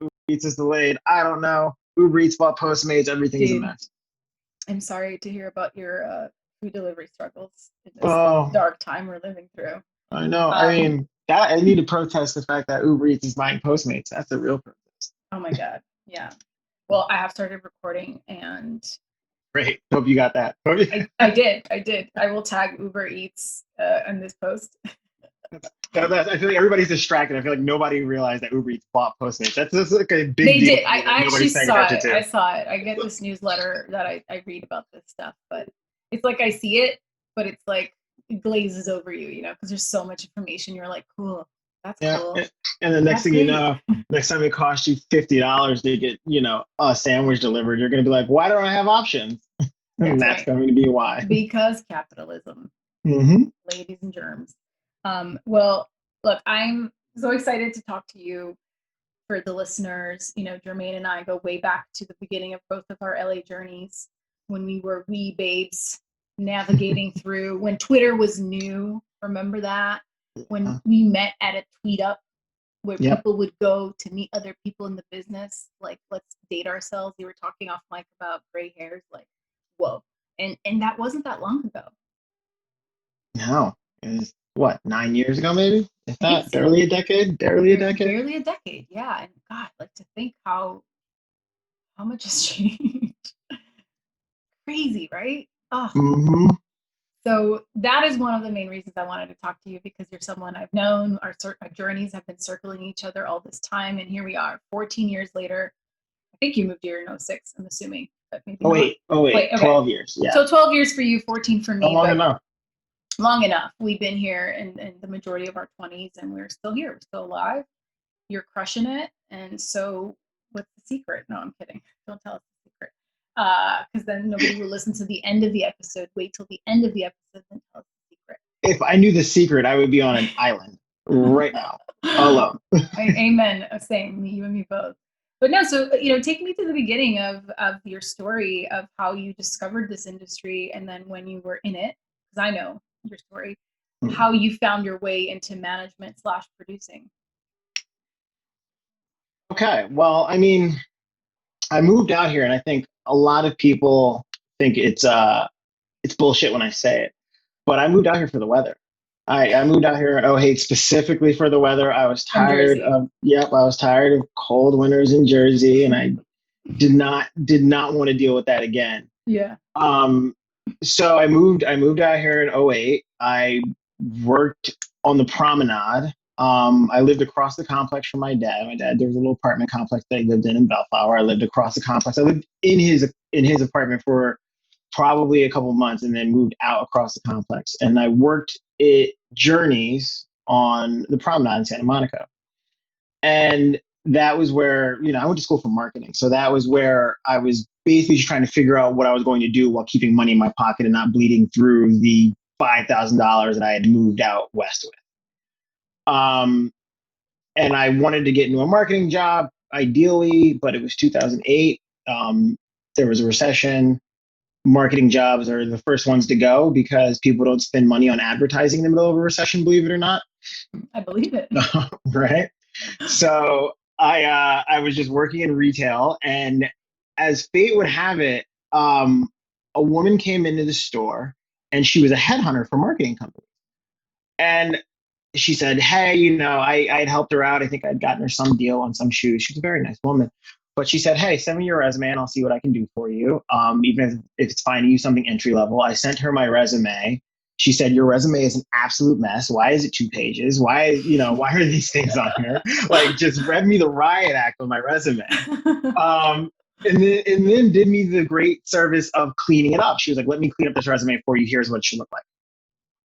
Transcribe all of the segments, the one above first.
Uber Eats is delayed. I don't know. Uber Eats bought Postmates. Everything's a mess. I'm sorry to hear about your food delivery struggles in this Oh, dark time we're living through. I know. I mean, I need to protest the fact that Uber Eats is buying Postmates. That's a real protest. Oh my God. Yeah. Well, I have started recording and great. Hope you got that. I did. I will tag Uber Eats in this post. I feel like everybody's distracted. I feel like nobody realized that Uber Eats bought Postmates. That's like a big they deal. Did. I actually saw it. I saw it. I get this newsletter that I read about this stuff, but it's like I see it, but it's like it glazes over you, you know, because there's so much information. You're like, cool. That's cool. And the next thing you know, next time it costs you $50 to get, you know, a sandwich delivered, you're going to be like, why don't I have options? And that's going to be why. Because capitalism, ladies and germs. Well, look, I'm so excited to talk to you. For the listeners, you know, Jermaine and I go way back to the beginning of both of our LA journeys when we were wee babes navigating through when Twitter was new. Remember that? When we met at a tweet up where people would go to meet other people in the business, like, let's date ourselves. You were talking off mic about gray hairs, like, whoa. And that wasn't that long ago. No, it was what, 9 years ago, maybe? If that, barely a decade. Barely a decade, yeah. And God, like to think how much has changed. Crazy, right? Oh. So that is one of the main reasons I wanted to talk to you, because you're someone I've known. Our journeys have been circling each other all this time, and here we are, 14 years later. I think you moved here in 06, I'm assuming. But maybe wait, okay. 12 years. Yeah. So 12 years for you, 14 for me. Long enough. We've been here in the majority of our 20s, and we're still here. We're still alive. You're crushing it. And so what's the secret? No, I'm kidding. Don't tell us the secret. Because then nobody will listen to the end of the episode. Wait till the end of the episode and tell us the secret. If I knew the secret, I would be on an island right now, alone. Amen. Same. You and me both. But no, so, you know, take me to the beginning of your story of how you discovered this industry, and then when you were in it, because I know your story, how you found your way into management / producing. Okay. Well, I mean, I moved out here, and I think a lot of people think it's bullshit when I say it, but I moved out here for the weather. I moved out here in 08 specifically for the weather. I was tired of cold winters in Jersey, and I did not want to deal with that again. Yeah. So I moved out here in 08. I worked on the promenade. I lived across the complex from my dad. There was a little apartment complex that he lived in Bellflower. I lived across the complex. I lived in his apartment for probably a couple months, and then moved out across the complex. And I worked at Journeys on the promenade in Santa Monica. And that was where, you know, I went to school for marketing. So that was where I was basically just trying to figure out what I was going to do while keeping money in my pocket and not bleeding through the $5,000 that I had moved out west with. And I wanted to get into a marketing job, ideally, but it was 2008. There was a recession. Marketing jobs are the first ones to go because people don't spend money on advertising in the middle of a recession, believe it or not. I believe it. Right. So I was just working in retail, and as fate would have it, a woman came into the store, and she was a headhunter for marketing companies. And she said, hey, you know, I had helped her out. I think I'd gotten her some deal on some shoes. She's a very nice woman. But she said, hey, send me your resume and I'll see what I can do for you. Even if it's fine to use something entry level. I sent her my resume. She said, your resume is an absolute mess. Why is it 2 pages? Why are these things on here? Like, just read me the riot act on my resume. And then did me the great service of cleaning it up. She was like, let me clean up this resume for you. Here's what it should look like.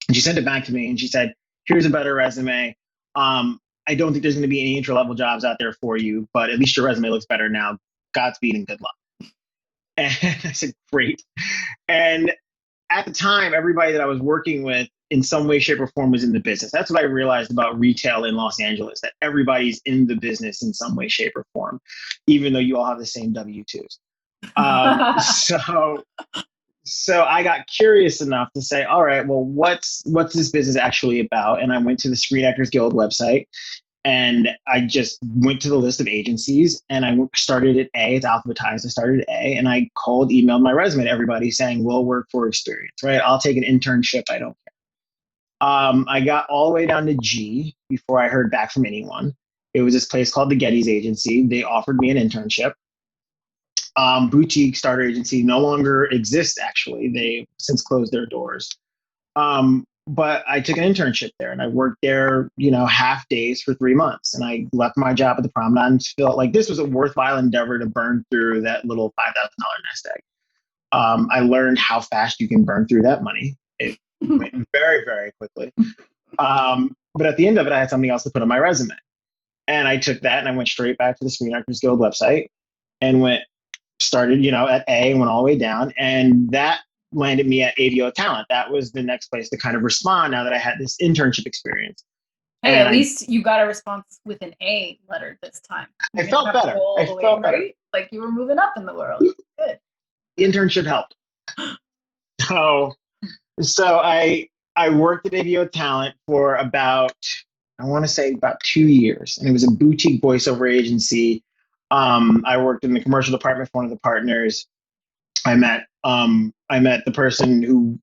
And she sent it back to me and she said, here's a better resume. I don't think there's going to be any entry-level jobs out there for you, but at least your resume looks better now. Godspeed and good luck. And I said, great. And at the time, everybody that I was working with in some way, shape, or form was in the business. That's what I realized about retail in Los Angeles, that everybody's in the business in some way, shape, or form, even though you all have the same W-2s. So I got curious enough to say, all right, well, what's this business actually about? And I went to the Screen Actors Guild website, And I just went to the list of agencies and I started at A. It's alphabetized. I started at A and I emailed my resume to everybody saying, we'll work for experience, right? I'll take an internship. I don't care. I got all the way down to G before I heard back from anyone. It was this place called the Getty's Agency. They offered me an internship. Boutique starter agency no longer exists, actually. They since closed their doors. But I took an internship there and I worked there, half days for 3 months. And I left my job at the Promenade and felt like this was a worthwhile endeavor to burn through that little $5,000 nest egg. I learned how fast you can burn through that money. It went very, very quickly. But at the end of it, I had something else to put on my resume. And I took that and I went straight back to the Screenwriters Guild website and started, at A and went all the way down. And that landed me at JIA Talent. That was the next place to kind of respond now that I had this internship experience. Hey, at least you got a response with an A letter this time. I felt better. I felt better. Right? Like you were moving up in the world. Good. The internship helped. So I worked at JIA Talent for about 2 years. And it was a boutique voiceover agency. I worked in the commercial department for one of the partners. I met the person who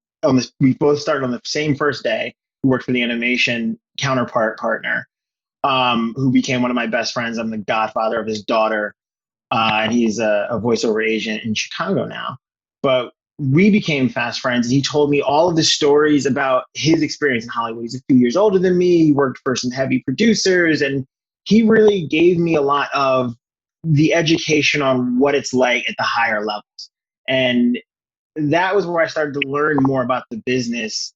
we both started on the same first day, who worked for the animation counterpart partner, who became one of my best friends. I'm the godfather of his daughter, and he's a voiceover agent in Chicago now. But we became fast friends, and he told me all of the stories about his experience in Hollywood. He's a few years older than me. He worked for some heavy producers, and he really gave me a lot of the education on what it's like at the higher levels. And that was where I started to learn more about the business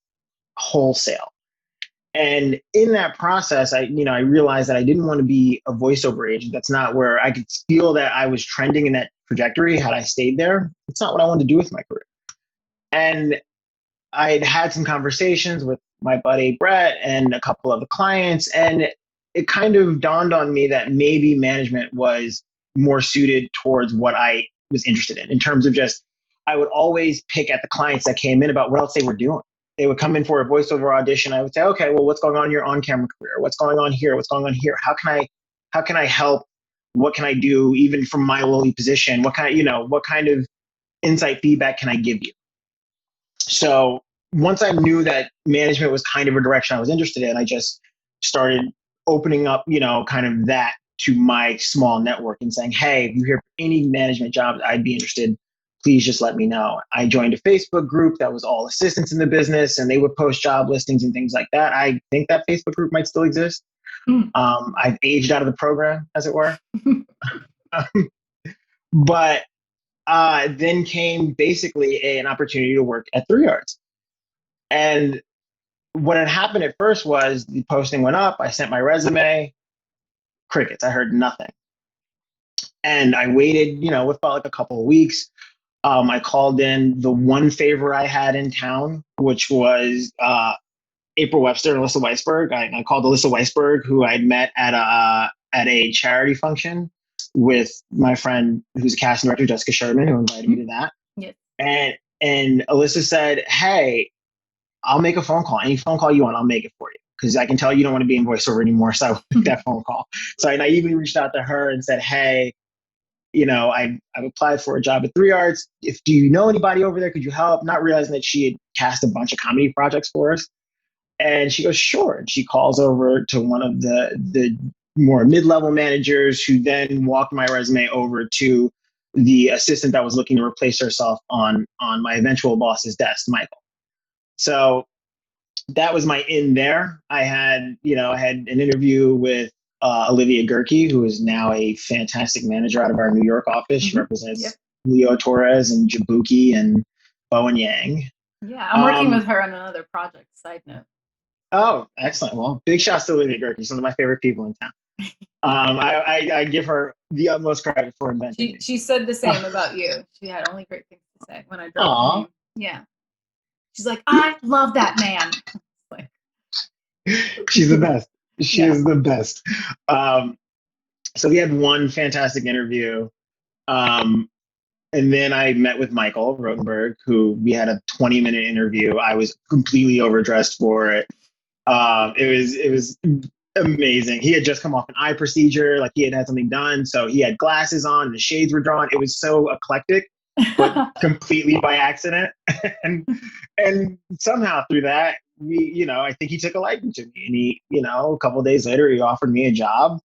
wholesale. And in that process, I realized that I didn't want to be a voiceover agent. That's not where I could feel that I was trending in that trajectory had I stayed there. It's not what I wanted to do with my career. And I'd had some conversations with my buddy Brett and a couple of the clients, and it kind of dawned on me that maybe management was more suited towards what I was interested in terms of just, I would always pick at the clients that came in about what else they were doing. They would come in for a voiceover audition. I would say, okay, well, what's going on in your on-camera career? What's going on here? What's going on here? How can I help? What can I do even from my lowly position? What kind of insight feedback can I give you? So once I knew that management was kind of a direction I was interested in, I just started opening up, kind of that to my small network and saying, hey, if you hear any management jobs, I'd be interested. Please just let me know. I joined a Facebook group that was all assistants in the business, and they would post job listings and things like that. I think that Facebook group might still exist. I've aged out of the program, as it were. But then came basically an opportunity to work at 3 Yards. And what had happened at first was the posting went up. I sent my resume. Crickets. I heard nothing. And I waited, what felt like a couple of weeks. I called in the one favor I had in town, which was April Webster and Alyssa Weisberg. I called Alyssa Weisberg, who I'd met at a charity function with my friend who's a casting director, Jessica Sherman, who invited me to that. Yes. And Alyssa said, hey, I'll make a phone call. Any phone call you want, I'll make it for you. Because I can tell you don't want to be in voiceover anymore. So I would make that phone call. So I naively reached out to her and said, hey, I've applied for a job at 3 Yards. Do you know anybody over there? Could you help? Not realizing that she had cast a bunch of comedy projects for us. And she goes, sure. And she calls over to one of the more mid-level managers, who then walked my resume over to the assistant that was looking to replace herself on my eventual boss's desk, Michael. So that was my in there. I had an interview with Olivia Gerke, who is now a fantastic manager out of our New York office. She represents Leo Torres and Jabuki and Bowen Yang. Yeah, I'm working with her on another project, side note. Oh, excellent. Well, big shouts to Olivia Gerke. She's one of my favorite people in town. I give her the utmost credit for inventing. She said the same about you. She had only great things to say when I dropped her name. Yeah. She's like, I love that man. She's the best. She is the best. So we had one fantastic interview. And then I met with Michael Rotenberg, who we had a 20-minute interview. I was completely overdressed for it. It was Amazing. He had just come off an eye procedure, like he had had something done. So he had glasses on, the shades were drawn. It was so eclectic, but completely by accident. and somehow through that, I think he took a liking to me. And he, a couple of days later, he offered me a job.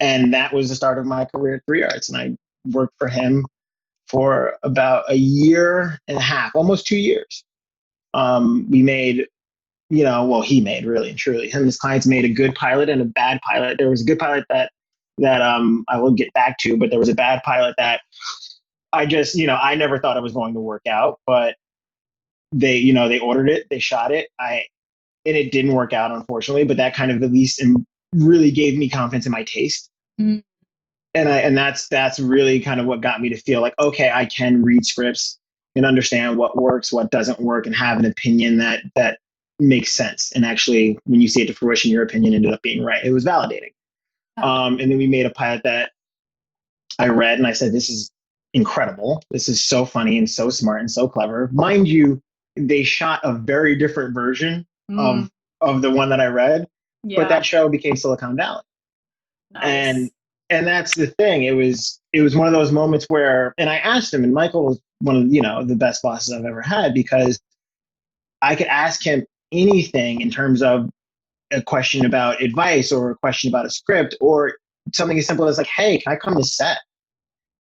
And that was the start of my career at 3Arts. And I worked for him for about a year and a half, almost 2 years. We made, he made, really and truly. Him and his clients made a good pilot and a bad pilot. There was a good pilot that I will get back to, but there was a bad pilot that I just, I never thought it was going to work out, but they ordered it, they shot it. And it didn't work out, unfortunately, but that kind of at least really gave me confidence in my taste. Mm-hmm. And that's really kind of what got me to feel like, okay, I can read scripts and understand what works, what doesn't work, and have an opinion that makes sense. And actually, when you see it to fruition, your opinion ended up being right. It was validating. And then we made a pilot that I read and I said, this is incredible. This is so funny and so smart and so clever. Mind you, they shot a very different version of the one that I read, but that show became Silicon Valley. Nice. And that's the thing. It was one of those moments where, and I asked him, and Michael was one of the best bosses I've ever had, because I could ask him anything in terms of a question about advice or a question about a script or something as simple as like, hey, can I come to set?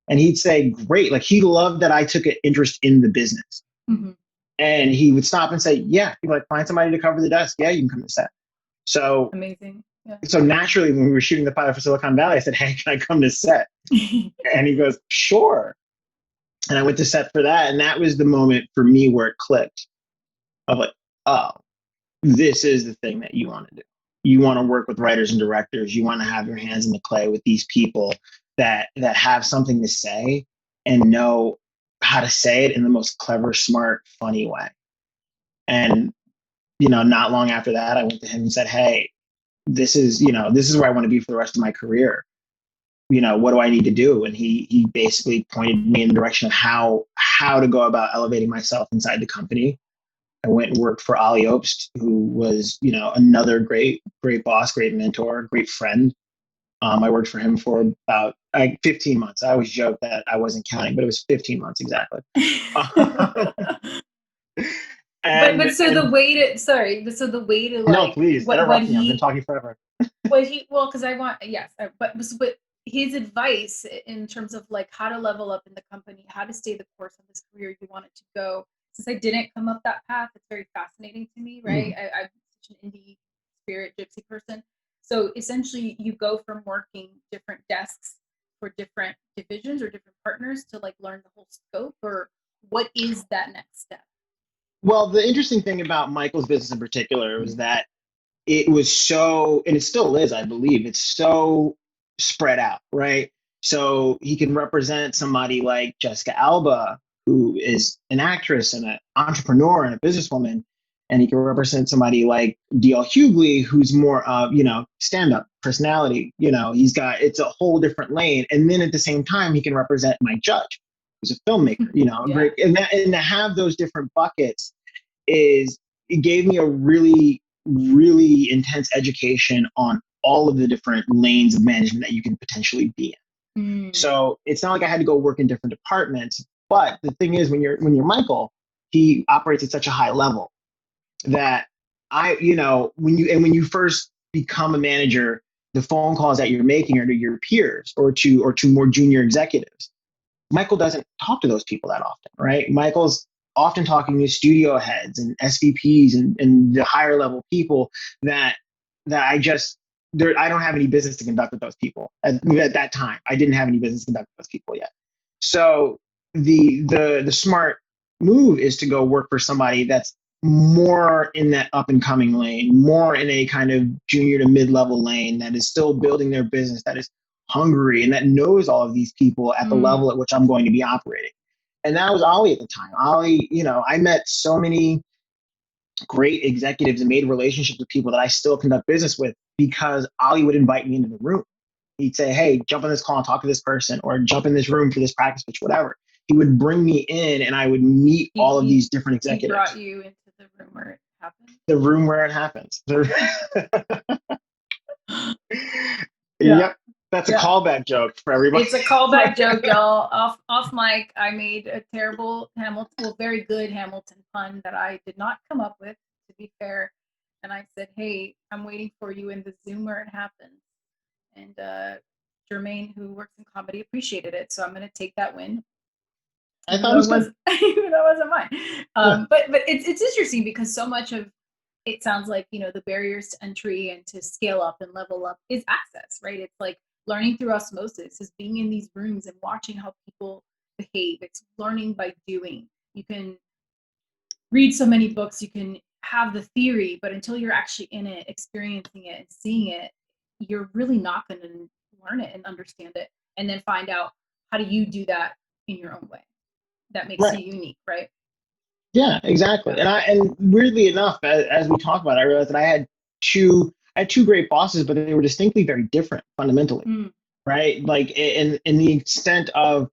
And he'd say, great. Like, he loved that I took an interest in the business. Mm-hmm. And he would stop and say, yeah, he'd be like, find somebody to cover the desk. Yeah, you can come to set. So amazing. Yeah. So naturally, when we were shooting the pilot for Silicon Valley, I said, hey, can I come to set? And he goes, sure. And I went to set for that. And that was the moment for me where it clicked. Of like, oh, this is the thing that you want to do. You want to work with writers and directors. You want to have your hands in the clay with these people that have something to say and know how to say it in the most clever, smart, funny way. And, not long after that, I went to him and said, hey, this is where I want to be for the rest of my career. What do I need to do? And he basically pointed me in the direction of how to go about elevating myself inside the company. I went and worked for Ali Obst, who was, another great boss, great mentor, great friend. I worked for him for about 15 months. I always joke that I wasn't counting, but it was 15 months exactly. The way to like, no, please interrupt me. I've been talking forever. But his advice in terms of like how to level up in the company, how to stay the course of this career you want it to go. Since I didn't come up that path, it's very fascinating to me, right? Mm-hmm. I'm such an indie spirit gypsy person. So essentially, you go from working different desks for different divisions or different partners to like learn the whole scope, or what is that next step? Well, the interesting thing about Michael's business in particular was that it was so, and it still is, I believe, it's so spread out, right? So he can represent somebody like Jessica Alba, who is an actress and an entrepreneur and a businesswoman. And he can represent somebody like D.L. Hughley, who's more of, stand-up personality. It's a whole different lane. And then at the same time, he can represent Mike Judge, who's a filmmaker, great. And to have those different buckets it gave me a really, really intense education on all of the different lanes of management that you can potentially be in. So it's not like I had to go work in different departments. But the thing is, when you're Michael, he operates at such a high level that when you first become a manager, the phone calls that you're making are to your peers or to more junior executives. Michael doesn't talk to those people that often, right? Michael's often talking to studio heads and SVPs and the higher level people that I don't have any business to conduct with those people. At that time, I didn't have any business to conduct with those people yet. So the smart move is to go work for somebody that's more in that up and coming lane, more in a kind of junior to mid-level lane that is still building their business, that is hungry and that knows all of these people at the level at which I'm going to be operating. And that was Ali at the time. Ali, I met so many great executives and made relationships with people that I still conduct business with because Ali would invite me into the room. He'd say, hey, jump on this call and talk to this person, or jump in this room for this practice pitch, whatever. He would bring me in and I would meet all of these different executives. He brought you into the room where it happens? The room where it happens. Yeah. Yep. That's a callback joke for everybody. It's a callback joke, y'all. Off mic, I made a terrible Hamilton, well, very good Hamilton pun that I did not come up with, to be fair. And I said, "Hey, I'm waiting for you in the Zoom where it happens." And Jermaine, who works in comedy, appreciated it, so I'm going to take that win. I thought it was even though it wasn't mine. But it's interesting because so much of it sounds like, you know, the barriers to entry and to scale up and level up is access, right? It's like learning through osmosis, is being in these rooms and watching how people behave. It's learning by doing. You can read so many books, you can have the theory, but until you're actually in it, experiencing it and seeing it, you're really not going to learn it and understand it, and then find out how do you do that in your own way that makes you unique, right? Yeah, exactly. And weirdly enough, as we talk about it, I realized that I had two great bosses, but they were distinctly very different fundamentally, right? Like in the extent of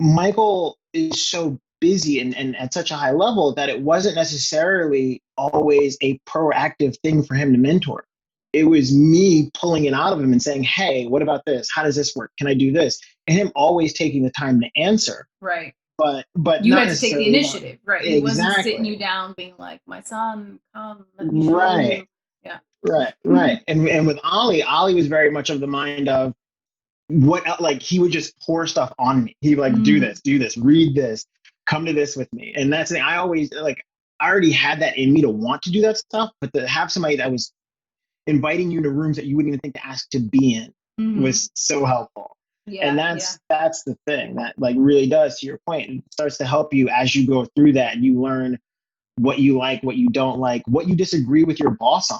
Michael is so busy and at such a high level that it wasn't necessarily always a proactive thing for him to mentor. It was me pulling it out of him and saying, "Hey, what about this? How does this work? Can I do this?" And him always taking the time to answer. Right. But you not had to take the initiative, right? He wasn't sitting you down being like, "My son, come, let me show you." Yeah. Right. And with Ollie was very much of the mind of what, like, he would just pour stuff on me. He would like, do this, read this, come to this with me. And that's the thing. I always, like, I already had that in me to want to do that stuff, but to have somebody that was inviting you to rooms that you wouldn't even think to ask to be in was so helpful. Yeah, and that's the thing that, like, really does, to your point, it starts to help you as you go through that, and you learn what you like, what you don't like, what you disagree with your boss on.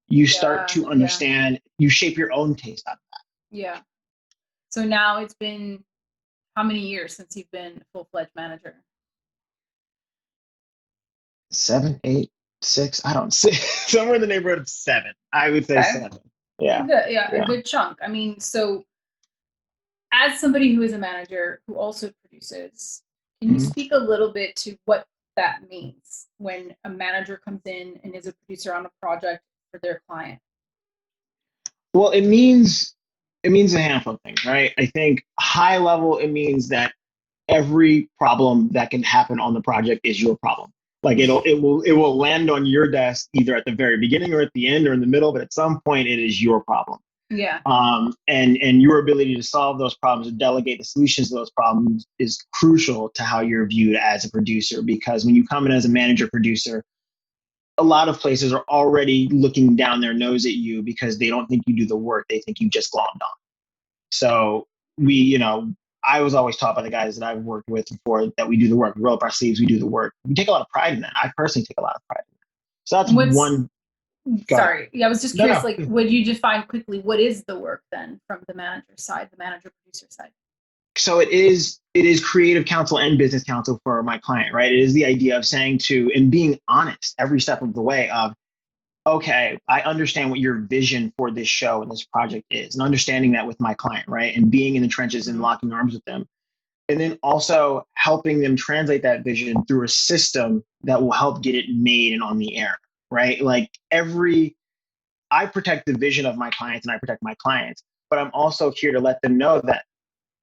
You start to understand, you shape your own taste out of that. Yeah. So now it's been how many years since you've been a full-fledged manager? 7, 8, 6, I don't see, somewhere in the neighborhood of 7. I would say 7. Yeah. A good chunk. I mean, so as somebody who is a manager who also produces, can you speak a little bit to what that means when a manager comes in and is a producer on a project for their client? Well, it means a handful of things, right? I think high level, it means that every problem that can happen on the project is your problem. Like it will land on your desk either at the very beginning or at the end or in the middle, but at some point it is your problem. Yeah. And your ability to solve those problems and delegate the solutions to those problems is crucial to how you're viewed as a producer, because when you come in as a manager producer, a lot of places are already looking down their nose at you because they don't think you do the work. They think you just glommed on. So I was always taught by the guys that I've worked with before that we do the work. We roll up our sleeves, we do the work. We take a lot of pride in that. I personally take a lot of pride in that. So that's one. Sorry. Yeah, I was just curious, like, would you define quickly what is the work then from the manager side, the manager producer side? So it is creative counsel and business counsel for my client, right? It is the idea of saying and being honest every step of the way of, okay, I understand what your vision for this show and this project is, and understanding that with my client, right? And being in the trenches and locking arms with them. And then also helping them translate that vision through a system that will help get it made and on the air, right? Like I protect the vision of my clients and I protect my clients, but I'm also here to let them know that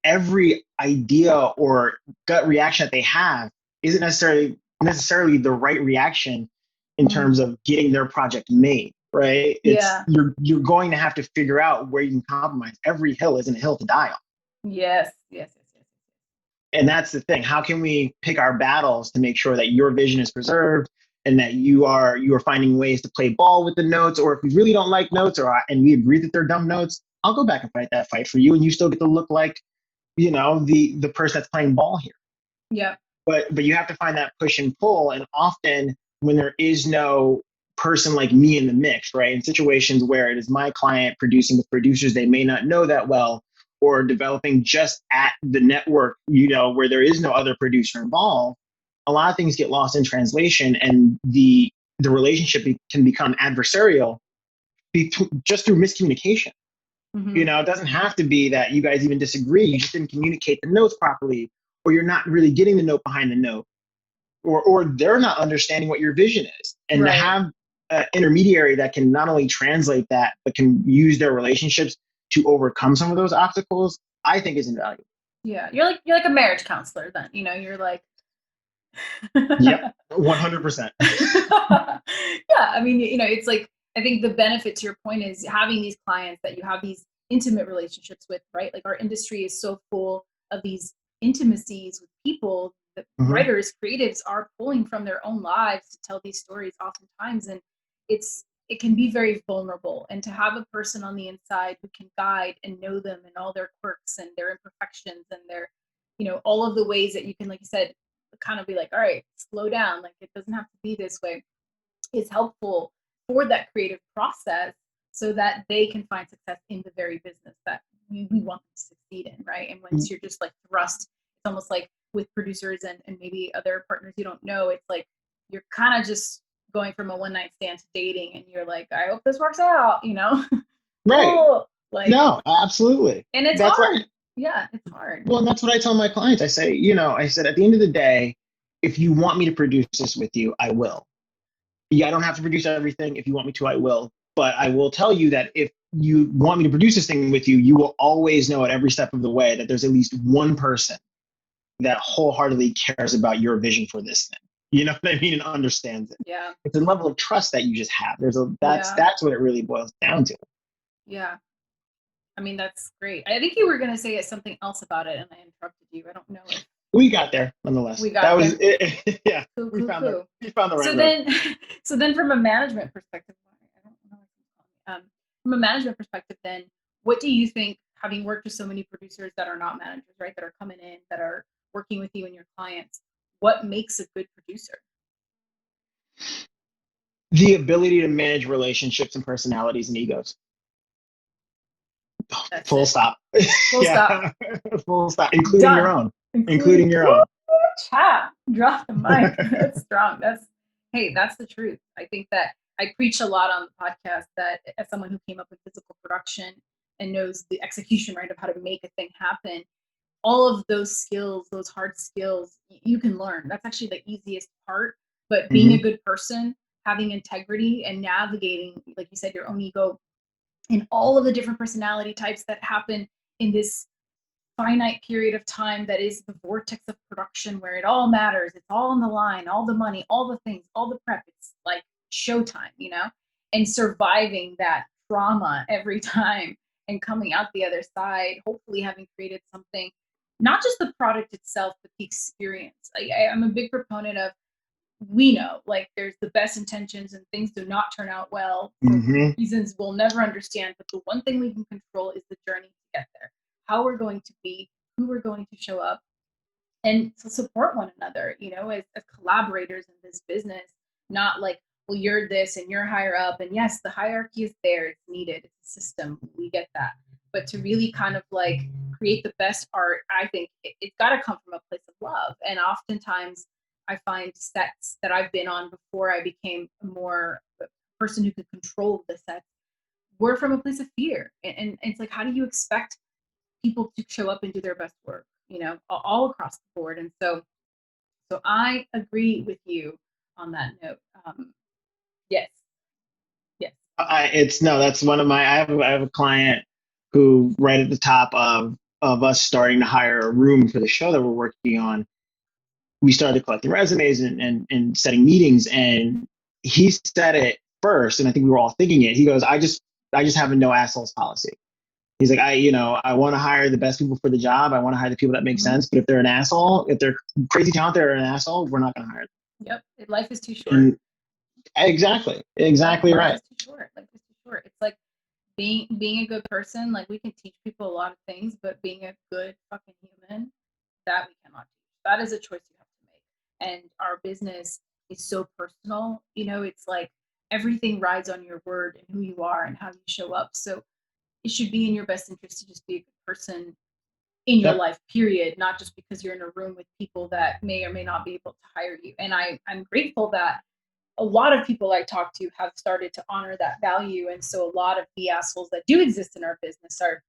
every idea or gut reaction that they have isn't necessarily the right reaction in terms of getting their project made, right? You're going to have to figure out where you can compromise. Every hill isn't a hill to die on. Yes. And that's the thing. How can we pick our battles to make sure that your vision is preserved and that you are finding ways to play ball with the notes? Or if we really don't like notes and we agree that they're dumb notes, I'll go back and fight that fight for you, and you still get to look like, the person that's playing ball here. Yeah. But you have to find that push and pull. And often when there is no person like me in the mix, right? In situations where it is my client producing with producers they may not know that well, or developing just at the network, where there is no other producer involved, a lot of things get lost in translation, and the relationship can become adversarial just through miscommunication. It doesn't have to be that you guys even disagree. You just didn't communicate the notes properly, or you're not really getting the note behind the note, or they're not understanding what your vision is. And to have an intermediary that can not only translate that, but can use their relationships to overcome some of those obstacles, I think is invaluable. Yeah, you're like a marriage counselor then, you know, you're like. Yep, 100%. Yeah, I mean, you know, it's like, I think the benefit to your point is having these clients that you have these intimate relationships with, right? Like our industry is so full of these intimacies with people that writers, creatives are pulling from their own lives to tell these stories oftentimes. And it can be very vulnerable. And to have a person on the inside who can guide and know them and all their quirks and their imperfections and their, you know, all of the ways that you can, like you said, kind of be like, all right, slow down. Like it doesn't have to be this way, is helpful for that creative process so that they can find success in the very business that we want them to succeed in, right? And once you're just like thrust, it's almost like with producers and maybe other partners you don't know, it's like you're kind of just going from a one night stand to dating and you're like, I hope this works out, you know? Right. Oh, like, no, absolutely. And it's hard. Yeah, it's hard. Well, and that's what I tell my clients. I say, you know, I said, at the end of the day, if you want me to produce this with you, I will. Yeah, I don't have to produce everything. If you want me to, I will. But I will tell you that if you want me to produce this thing with you, you will always know at every step of the way that there's at least one person that wholeheartedly cares about your vision for this thing. You know what I mean? And understands it. Yeah. It's a level of trust that you just have. That's what it really boils down to. Yeah. I mean, that's great. I think you were going to say something else about it and I interrupted you. I don't know if we got there nonetheless. We got there. It. Yeah. Cool, we found cool. the right road. So then from a management perspective, from a management perspective, then what do you think, having worked with so many producers that are not managers, right, that are coming in, that are working with you and your clients, what makes a good producer? The ability to manage relationships and personalities and egos. Full stop. Full stop. Full stop. Including your own. Including your own. Chat. Drop the mic. That's strong. That's the truth. I think that I preach a lot on the podcast that as someone who came up with physical production and knows the execution, right, of how to make a thing happen, all of those skills, those hard skills, you can learn. That's actually the easiest part. But being a good person, having integrity and navigating, like you said, your own ego and all of the different personality types that happen in this finite period of time that is the vortex of production where it all matters. It's all on the line, all the money, all the things, all the prep. It's like showtime, you know, and surviving that trauma every time and coming out the other side, hopefully having created something, not just the product itself, but the experience. I'm a big proponent of, we know, like, there's the best intentions and things do not turn out well for reasons we'll never understand. But the one thing we can control is the journey to get there, how we're going to be, who we're going to show up, and to support one another, you know, as collaborators in this business, not like, well, you're this and you're higher up. And yes, the hierarchy is there. It's needed. It's a system. We get that. But to really kind of like create the best art, I think it's got to come from a place of love. And oftentimes I find sets that I've been on before I became a more person who could control the sets were from a place of fear. And it's like, how do you expect people to show up and do their best work, you know, all across the board? And so I agree with you on that note. Yes. That's one of my, I have a client who right at the top of us starting to hire a room for the show that we're working on, we started collecting resumes and setting meetings, and he said it first, and I think we were all thinking it. He goes, I just have a no assholes policy. He's like, I want to hire the best people for the job. I want to hire the people that make sense. But if they're an asshole, if they're crazy talented or an asshole, we're not going to hire them. Yep. Life is too short. Exactly right. Life is too short. It's like being a good person. Like, we can teach people a lot of things, but being a good fucking human, that we cannot teach. That is a choice you have to make. And our business is so personal. You know, it's like everything rides on your word and who you are and how you show up. So it should be in your best interest to just be a good person in your life, period, not just because you're in a room with people that may or may not be able to hire you. And I'm grateful that a lot of people I talk to have started to honor that value. And so a lot of the assholes that do exist in our business are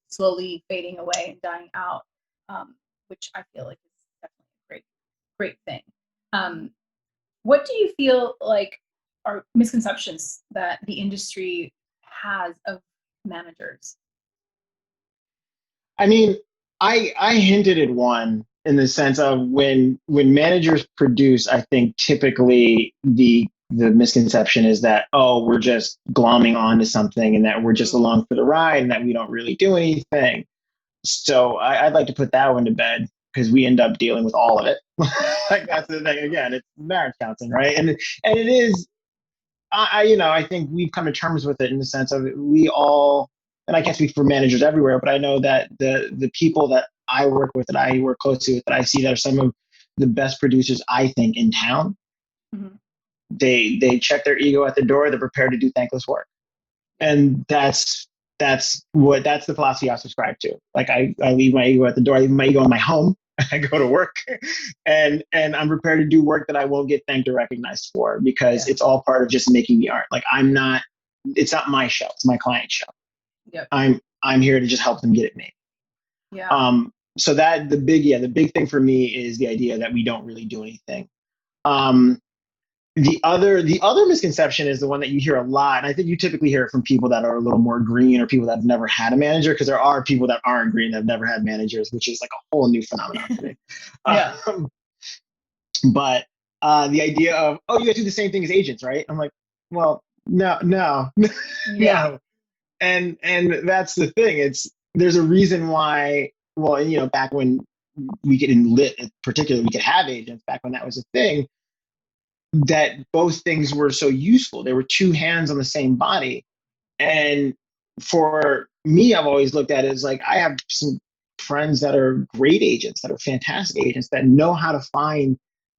slowly fading away and dying out, which I feel like is definitely a great thing. What do you feel like are misconceptions that the industry has of managers? I mean, I hinted at one in the sense of when managers produce, I think typically the misconception is that, oh, we're just glomming onto something and that we're just along for the ride and that we don't really do anything. So I'd like to put that one to bed because we end up dealing with all of it. Like that's the thing. Again, it's marriage counseling, right? And it is. I think we've come to terms with it in the sense of we all, and I can't speak for managers everywhere, but I know that the people that I work with, that I work closely with, that I see that are some of the best producers I think in town. Mm-hmm. They check their ego at the door. They're prepared to do thankless work, and that's the philosophy I subscribe to. Like I leave my ego at the door. I leave my ego in my home. I go to work, and I'm prepared to do work that I won't get thanked or recognized for because it's all part of just making the art. Like it's not my show. It's my client's show. Yep. I'm here to just help them get it made. Yeah. So that the big thing for me is the idea that we don't really do anything. The other misconception is the one that you hear a lot, and I think you typically hear it from people that are a little more green or people that have never had a manager, because there are people that aren't green that have never had managers, which is like a whole new phenomenon for me. Yeah. But the idea of, oh, you guys do the same thing as agents, right? I'm like, well, no. Yeah. No. And that's the thing. There's a reason why, well, back when we could in lit in particular, we could have agents back when that was a thing, that both things were so useful. There were two hands on the same body. And for me, I've always looked at it as like, I have some friends that are great agents, that are fantastic agents, that know how to find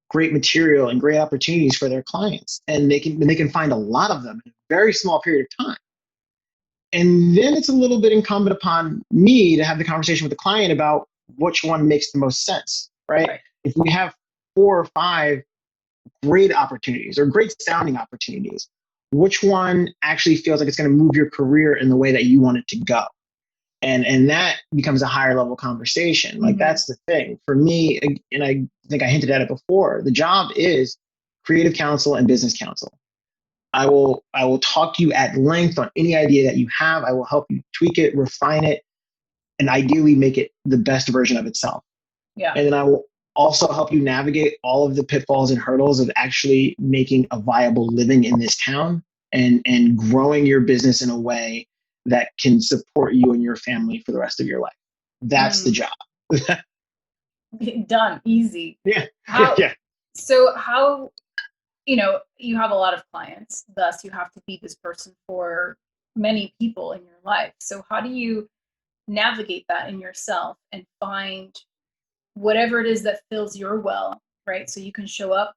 great material and great opportunities for their clients. And they can find a lot of them in a very small period of time. And then it's a little bit incumbent upon me to have the conversation with the client about which one makes the most sense, right? If we have 4 or 5 great opportunities or great sounding opportunities, which one actually feels like it's going to move your career in the way that you want it to go? And that becomes a higher level conversation. Like, that's the thing for me. And I think I hinted at it before. The job is creative counsel and business counsel. I will talk to you at length on any idea that you have. I will help you tweak it, refine it, and ideally make it the best version of itself. Yeah. And then I will also help you navigate all of the pitfalls and hurdles of actually making a viable living in this town and growing your business in a way that can support you and your family for the rest of your life. That's the job. Done. Easy. Yeah. Yeah. So how, you have a lot of clients, thus you have to be this person for many people in your life. So how do you navigate that in yourself and find whatever it is that fills your well, right? So you can show up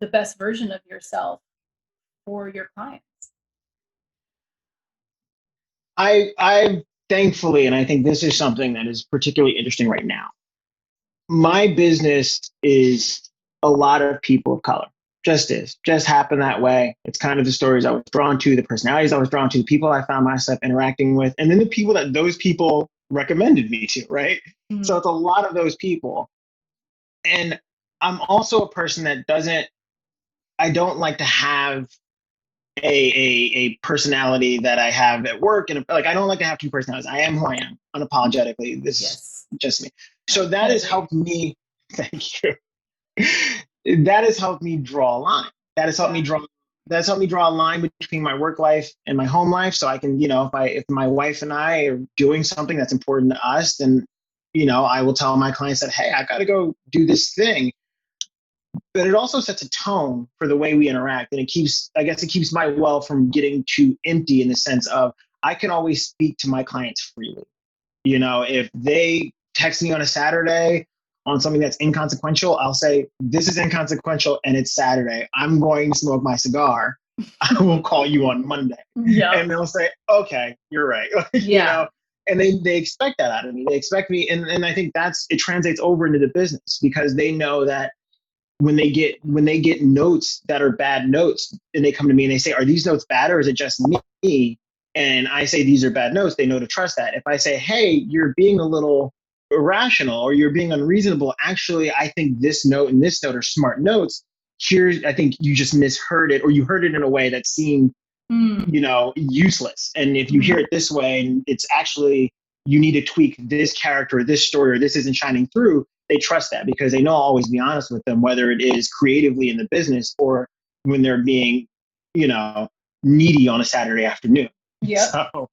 the best version of yourself for your clients. I thankfully, and I think this is something that is particularly interesting right now, my business is a lot of people of color. Just happened that way. It's kind of the stories I was drawn to, the personalities I was drawn to, the people I found myself interacting with, and then the people that those people recommended me to, right? Mm-hmm. So it's a lot of those people. And I'm also a person that I don't like to have a personality that I have at work. And like, I don't like to have 2 personalities. I am who I am, unapologetically. This is just me. So that has helped me. Thank you. That has helped me draw a line. That's helped me draw a line between my work life and my home life. So I can, if my wife and I are doing something that's important to us, then, I will tell my clients that, hey, I got to go do this thing. But it also sets a tone for the way we interact. And it keeps my well from getting too empty in the sense of I can always speak to my clients freely. If they text me on a Saturday on something that's inconsequential, I'll say, this is inconsequential and it's Saturday. I'm going to smoke my cigar. I will call you on Monday. Yeah. And they'll say, okay, you're right. Yeah. And they expect that out of me. They expect me. And I think it translates over into the business because they know that when they get notes that are bad notes and they come to me and they say, are these notes bad or is it just me? And I say, these are bad notes. They know to trust that. If I say, hey, you're being a little irrational or you're being unreasonable, actually, I think this note and this note are smart notes. here's, I think you just misheard it, or you heard it in a way that seemed, you know, useless. And if you hear it this way, and it's actually, you need to tweak this character, or this story, or this isn't shining through, they trust that because they know I'll always be honest with them, whether it is creatively in the business or when they're being, you know, needy on a Saturday afternoon. Yeah. So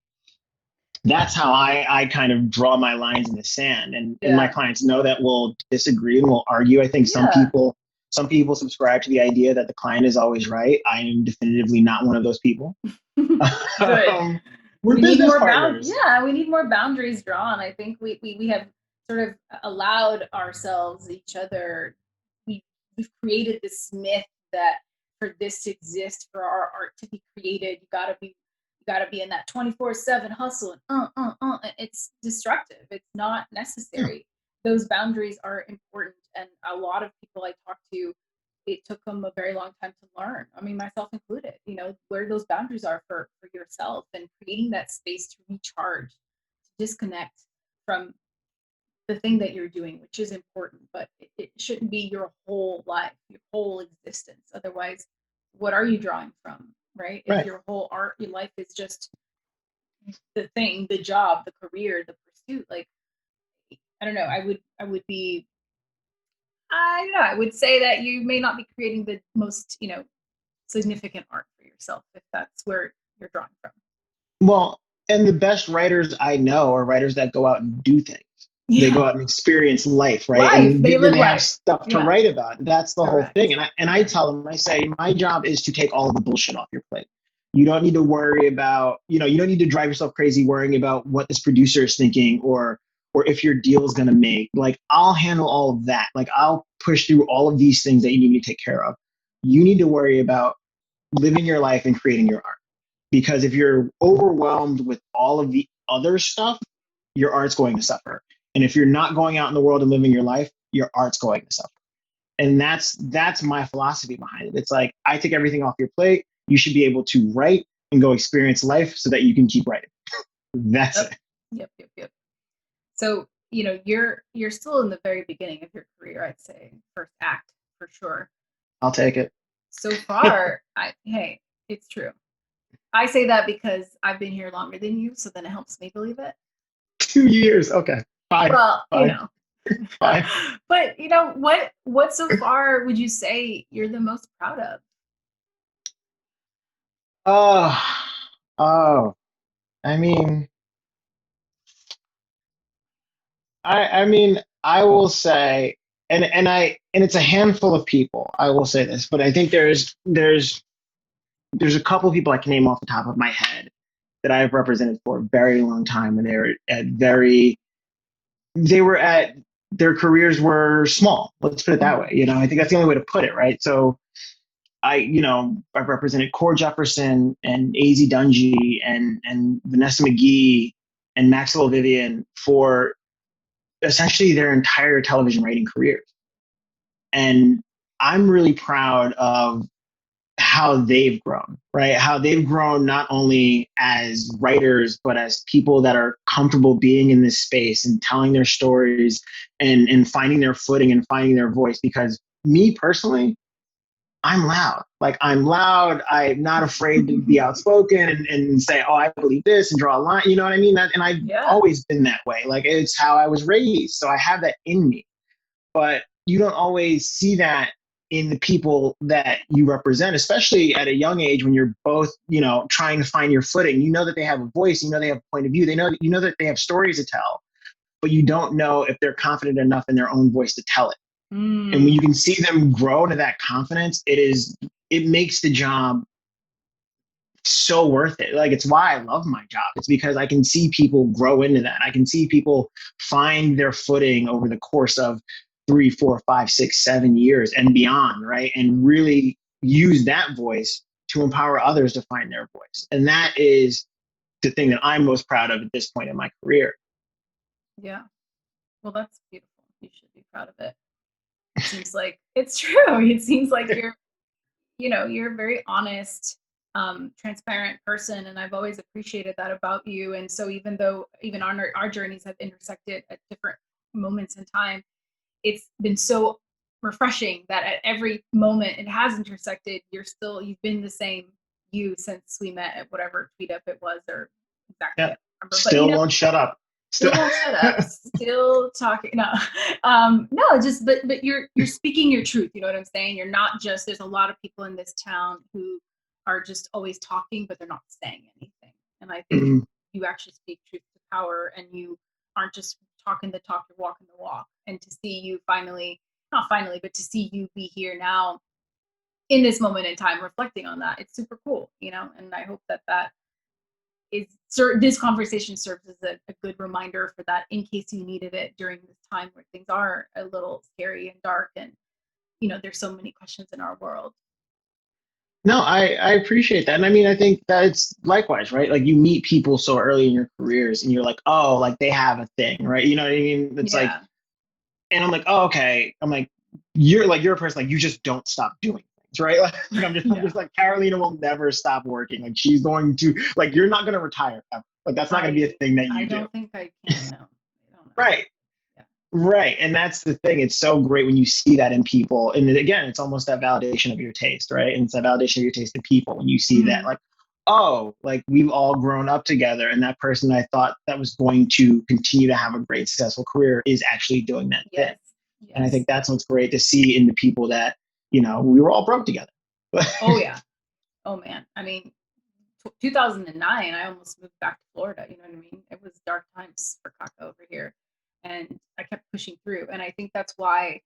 that's how I kind of draw my lines in the sand. And my clients know that we'll disagree and we'll argue. I think some people subscribe to the idea that the client is always right. I am definitively not one of those people. Good. We're business partners. Yeah, we need more boundaries drawn. I think we have sort of allowed ourselves, each other, we've created this myth that for this to exist, for our art to be created, you gotta be in that 24/7 hustle and it's destructive. It's not necessary. Those boundaries are important, and a lot of people I talk to, it took them a very long time to learn. I mean, myself included, you know, where those boundaries are for yourself, and creating that space to recharge, to disconnect from the thing that you're doing, which is important, but it shouldn't be your whole life, your whole existence. Otherwise, what are you drawing from, right? If your whole art, your life is just the thing, the job, the career, the pursuit, like, I don't know, I would be, I don't know, I would say that you may not be creating the most, you know, significant art for yourself if that's where you're drawing from. Well, and the best writers I know are writers that go out and do things. They go out and experience life, right? And they live have life. stuff to write about. That's the whole thing. And I tell them, I say, my job is to take all the bullshit off your plate. You don't need to worry about, you know, you don't need to drive yourself crazy worrying about what this producer is thinking or if your deal is going to make. Like, I'll handle all of that. Like, I'll push through all of these things that you need to take care of. You need to worry about living your life and creating your art. Because if you're overwhelmed with all of the other stuff, your art's going to suffer. And if you're not going out in the world and living your life, your art's going to suffer. And that's my philosophy behind it. It's like, I take everything off your plate. You should be able to write and go experience life so that you can keep writing. That's it. Yep. So, you know, you're still in the very beginning of your career, I'd say, first act for sure. I'll take it. So far, hey, it's true. I say that because I've been here longer than you, so then it helps me believe it. 2 years, okay. Fine. Well, fine. You know. Fine. But you know, what so far would you say you're the most proud of? I mean, I will say, and it's a handful of people. I will say this, but I think there's a couple of people I can name off the top of my head that I've represented for a very long time, and their careers were small. Let's put it that way. You know, I think that's the only way to put it, right? So I've represented Core Jefferson and Azie Dungey and Vanessa McGee and Maxwell Vivian for essentially their entire television writing careers. And I'm really proud of how they've grown, right? How they've grown not only as writers, but as people that are comfortable being in this space and telling their stories and finding their footing and finding their voice. Because me personally, I'm loud. Like, I'm loud. I'm not afraid to be outspoken and say, oh, I believe this, and draw a line. You know what I mean? And I've always been that way. Like, it's how I was raised. So I have that in me. But you don't always see that in the people that you represent, especially at a young age when you're both, you know, trying to find your footing. You know that they have a voice. You know they have a point of view. You know that they have stories to tell, but you don't know if they're confident enough in their own voice to tell it. And when you can see them grow to that confidence, it makes the job so worth it. Like, it's why I love my job. It's because I can see people grow into that. I can see people find their footing over the course of 3, 4, 5, 6, 7 years and beyond, right? And really use that voice to empower others to find their voice. And that is the thing that I'm most proud of at this point in my career. Yeah. Well, that's beautiful. You should be proud of it. It seems like it's true. It seems like you're a very honest, transparent person, and I've always appreciated that about you. And so even though our journeys have intersected at different moments in time, it's been so refreshing that at every moment it has intersected. You've been the same you since we met at whatever tweet up it was, or exactly. Yeah. Still won't shut up. Still won't shut up. Still talking. No, no. Just but you're speaking your truth. You know what I'm saying? You're not just. There's a lot of people in this town who are just always talking, but they're not saying anything. And I think you actually speak truth to power, and you aren't just talking the talk, you're walking the walk. And to see you not finally, but to see you be here now in this moment in time, reflecting on that, it's super cool, you know. And I hope that this conversation serves as a good reminder for that, in case you needed it during this time where things are a little scary and dark, and you know, there's so many questions in our world. No, I appreciate that. And I mean, I think that's likewise, right? Like, you meet people so early in your careers and you're like, oh, like they have a thing, right? You know what I mean? It's like, and I'm like, oh, okay. I'm like, you're a person, like, you just don't stop doing things, right? Like, I'm just like, Carolina will never stop working. Like, she's going to, like, you're not going to retire ever. Like, that's not going to be a thing that you do. I don't think I can, no. Right. Right. And that's the thing. It's so great when you see that in people. And again, it's almost that validation of your taste, right? And it's that validation of your taste in people when you see that, like, oh, like, we've all grown up together, and that person I thought that was going to continue to have a great, successful career is actually doing that thing. Yes. And I think that's what's great to see in the people that, you know, we were all broke together. Oh, yeah. Oh, man. I mean, 2009, I almost moved back to Florida. You know what I mean? It was dark times for Kaka over here. And I kept pushing through. And I think that's why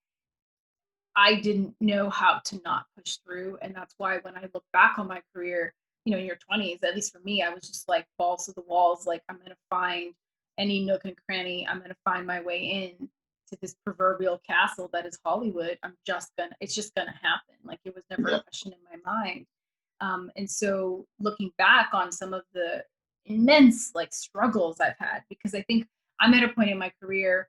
I didn't know how to not push through. And that's why when I look back on my career, you know, in your 20s, at least for me, I was just like balls to the walls. Like, I'm going to find any nook and cranny. I'm going to find my way in to this proverbial castle that is Hollywood. It's just going to happen. Like, it was never a question in my mind. And so looking back on some of the immense like struggles I've had, because I think I'm at a point in my career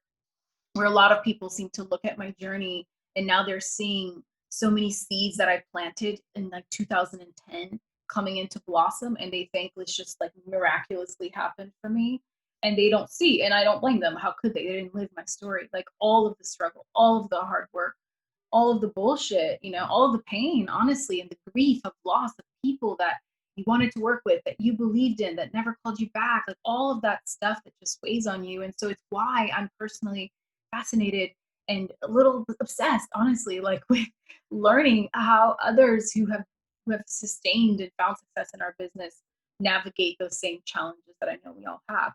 where a lot of people seem to look at my journey and now they're seeing so many seeds that I planted in like 2010 coming into blossom, and they think it's just like miraculously happened for me, and they don't see, and I don't blame them. How could they? They didn't live my story. Like, all of the struggle, all of the hard work, all of the bullshit, you know, all of the pain, honestly, and the grief of loss of people that you wanted to work with, that you believed in, that never called you back, like all of that stuff that just weighs on you. And so it's why I'm personally fascinated and a little obsessed, honestly, like with learning how others who have sustained and found success in our business navigate those same challenges that I know we all have.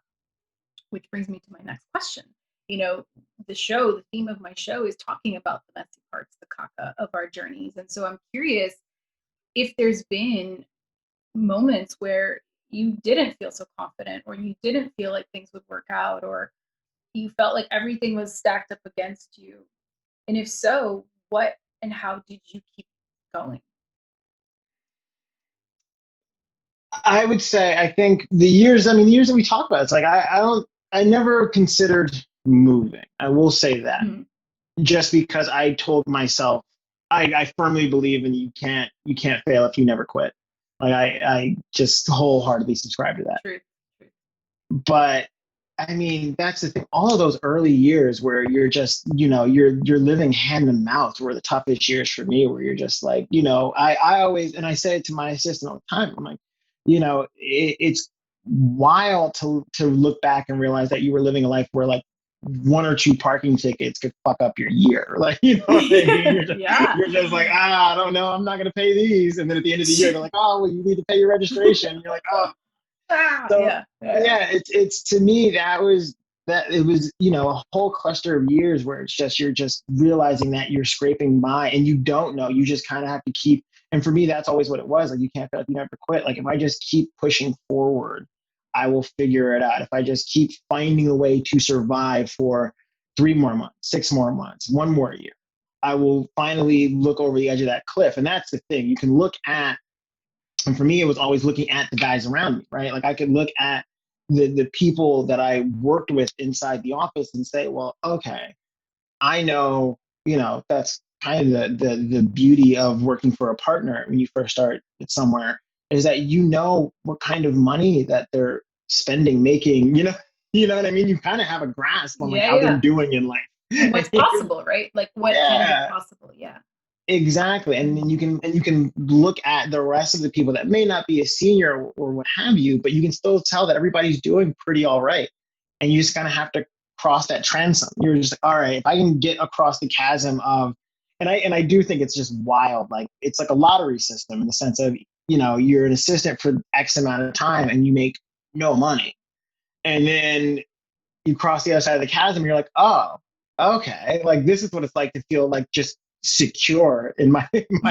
Which brings me to my next question. You know, the theme of my show is talking about the messy parts, the caca of our journeys. And so I'm curious if there's been moments where you didn't feel so confident, or you didn't feel like things would work out, or you felt like everything was stacked up against you. And if so, what and how did you keep going? I would say, I think the years that we talk about, it's like, I never considered moving. I will say that. Just because I told myself, I firmly believe in you can't fail if you never quit. Like, I just wholeheartedly subscribe to that. True. But I mean, that's the thing. All of those early years where you're just, you know, you're living hand to mouth were the toughest years for me, where you're just like, you know, I always, and I say it to my assistant all the time, I'm like, you know, it's wild to look back and realize that you were living a life where like 1 or 2 parking tickets could fuck up your year. Like, you know what I mean? You're just like, I don't know, I'm not going to pay these. And then at the end of the year, they're like, oh, well, you need to pay your registration. You're like, oh. It's to me, it was, you know, a whole cluster of years where it's just, you're just realizing that you're scraping by and you don't know, you just kind of have to keep. And for me, that's always what it was. Like, you can't fail if you never quit. Like, if I just keep pushing forward, I will figure it out. If I just keep finding a way to survive for 3 more months, 6 more months, 1 more year, I will finally look over the edge of that cliff. And that's the thing. You can look at, and for me, it was always looking at the guys around me, right? Like, I could look at the people that I worked with inside the office and say, well, okay, I know, you know, that's kind of the beauty of working for a partner when you first start somewhere, is that you know what kind of money that they're spending, making, you know what I mean? You kind of have a grasp on like how they're doing in life. what's possible, right? Like what can be possible. Yeah. Exactly. And then you can look at the rest of the people that may not be a senior or what have you, but you can still tell that everybody's doing pretty all right. And you just kind of have to cross that transom. You're just like, all right, if I can get across the chasm of, and I do think it's just wild. Like it's like a lottery system in the sense of, you're an assistant for X amount of time and you make no money. And then you cross the other side of the chasm and you're like, oh, okay. Like this is what it's like to feel like just secure in my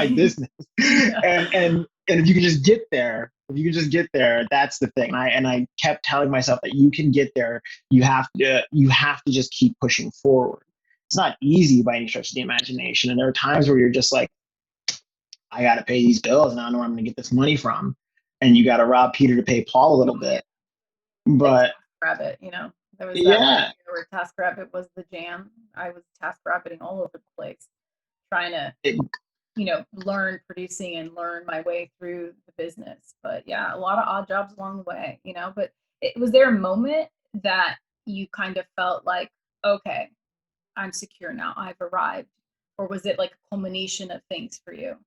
business. And if you can just get there, that's the thing. And I kept telling myself that you can get there. You have to just keep pushing forward. It's not easy by any stretch of the imagination. And there are times where you're just like, I got to pay these bills and I don't know where I'm going to get this money from. And you got to rob Peter to pay Paul a little bit. But Rabbit, there was that where TaskRabbit was the jam. I was TaskRabbiting all over the place, trying to, learn producing and learn my way through the business. But yeah, a lot of odd jobs along the way, but was there a moment that you kind of felt like, okay, I'm secure now, I've arrived? Or was it like a culmination of things for you?